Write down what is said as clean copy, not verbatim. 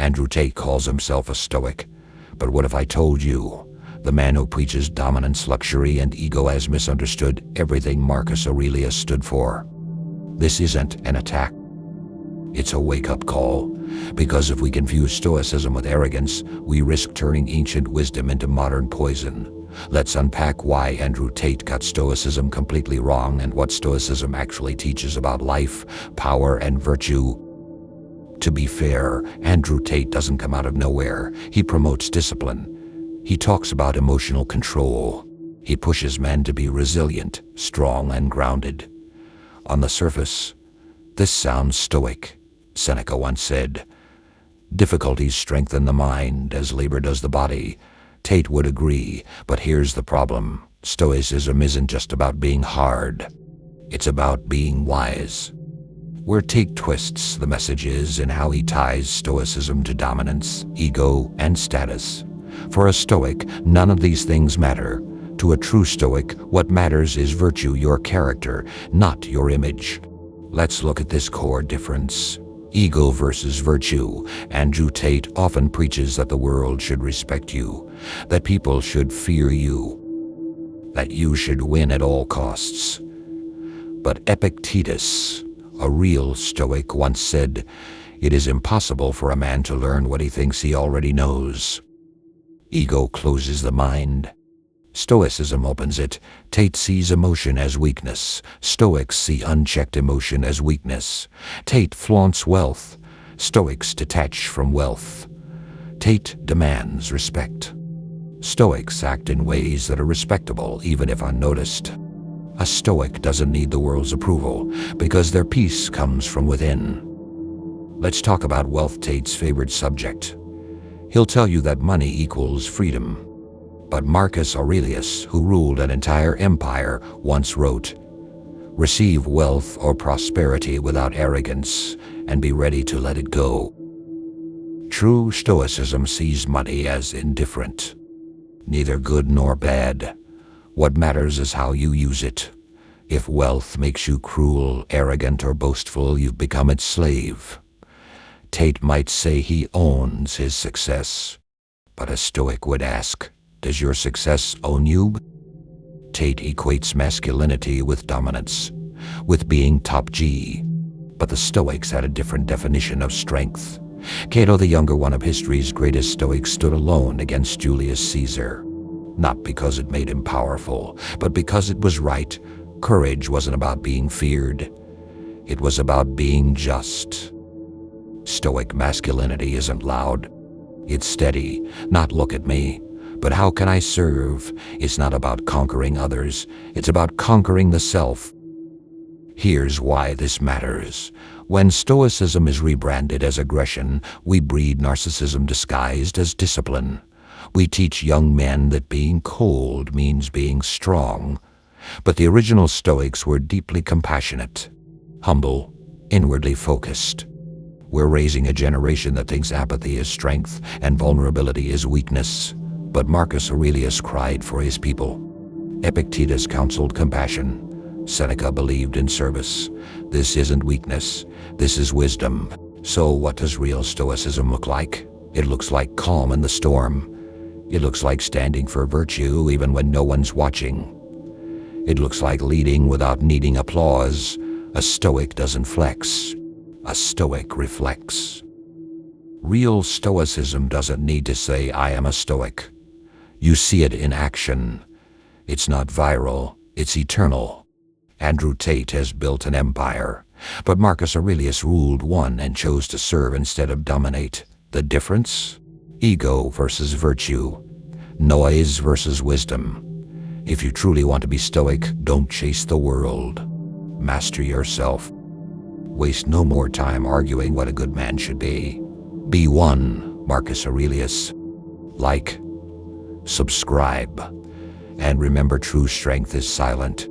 Andrew Tate calls himself a Stoic. But what if I told you, the man who preaches dominance, luxury, and ego has misunderstood everything Marcus Aurelius stood for? This isn't an attack. It's a wake-up call, because if we confuse Stoicism with arrogance, we risk turning ancient wisdom into modern poison. Let's unpack why Andrew Tate got Stoicism completely wrong and what Stoicism actually teaches about life, power, and virtue. To be fair, Andrew Tate doesn't come out of nowhere. He promotes discipline. He talks about emotional control. He pushes men to be resilient, strong, and grounded. On the surface, this sounds stoic. Seneca once said, "Difficulties strengthen the mind as labor does the body." Tate would agree, but here's the problem. Stoicism isn't just about being hard. It's about being wise. Where Tate twists the message is in how he ties Stoicism to dominance, ego, and status. For a Stoic, none of these things matter. To a true Stoic, what matters is virtue, your character, not your image. Let's look at this core difference. Ego versus virtue. Andrew Tate often preaches that the world should respect you, that people should fear you, that you should win at all costs. But Epictetus, a real Stoic, once said, "It is impossible for a man to learn what he thinks he already knows." Ego closes the mind. Stoicism opens it. Tate sees emotion as weakness. Stoics see unchecked emotion as weakness. Tate flaunts wealth. Stoics detach from wealth. Tate demands respect. Stoics act in ways that are respectable, even if unnoticed. A Stoic doesn't need the world's approval, because their peace comes from within. Let's talk about wealth, Tate's favorite subject. He'll tell you that money equals freedom. But Marcus Aurelius, who ruled an entire empire, once wrote, "Receive wealth or prosperity without arrogance, and be ready to let it go." True Stoicism sees money as indifferent, neither good nor bad. What matters is how you use it. If wealth makes you cruel, arrogant, or boastful, you've become its slave. Tate might say he owns his success, but a Stoic would ask, does your success own you? Tate equates masculinity with dominance, with being top G. But the Stoics had a different definition of strength. Cato, the younger, one of history's greatest Stoics, stood alone against Julius Caesar. Not because it made him powerful, but because it was right. Courage wasn't about being feared. It was about being just. Stoic masculinity isn't loud. It's steady, not "look at me," but "how can I serve?" It's not about conquering others. It's about conquering the self. Here's why this matters. When Stoicism is rebranded as aggression, we breed narcissism disguised as discipline. We teach young men that being cold means being strong. But the original Stoics were deeply compassionate, humble, inwardly focused. We're raising a generation that thinks apathy is strength and vulnerability is weakness. But Marcus Aurelius cried for his people. Epictetus counseled compassion. Seneca believed in service. This isn't weakness. This is wisdom. So what does real Stoicism look like? It looks like calm in the storm. It looks like standing for virtue even when no one's watching. It looks like leading without needing applause. A Stoic doesn't flex. A Stoic reflects. Real Stoicism doesn't need to say, "I am a Stoic." You see it in action. It's not viral, it's eternal. Andrew Tate has built an empire, but Marcus Aurelius ruled one and chose to serve instead of dominate. The difference? Ego versus virtue. Noise versus wisdom. If you truly want to be Stoic, don't chase the world. Master yourself. Waste no more time arguing what a good man should be. Be one, Marcus Aurelius. Like, subscribe, and remember, true strength is silent.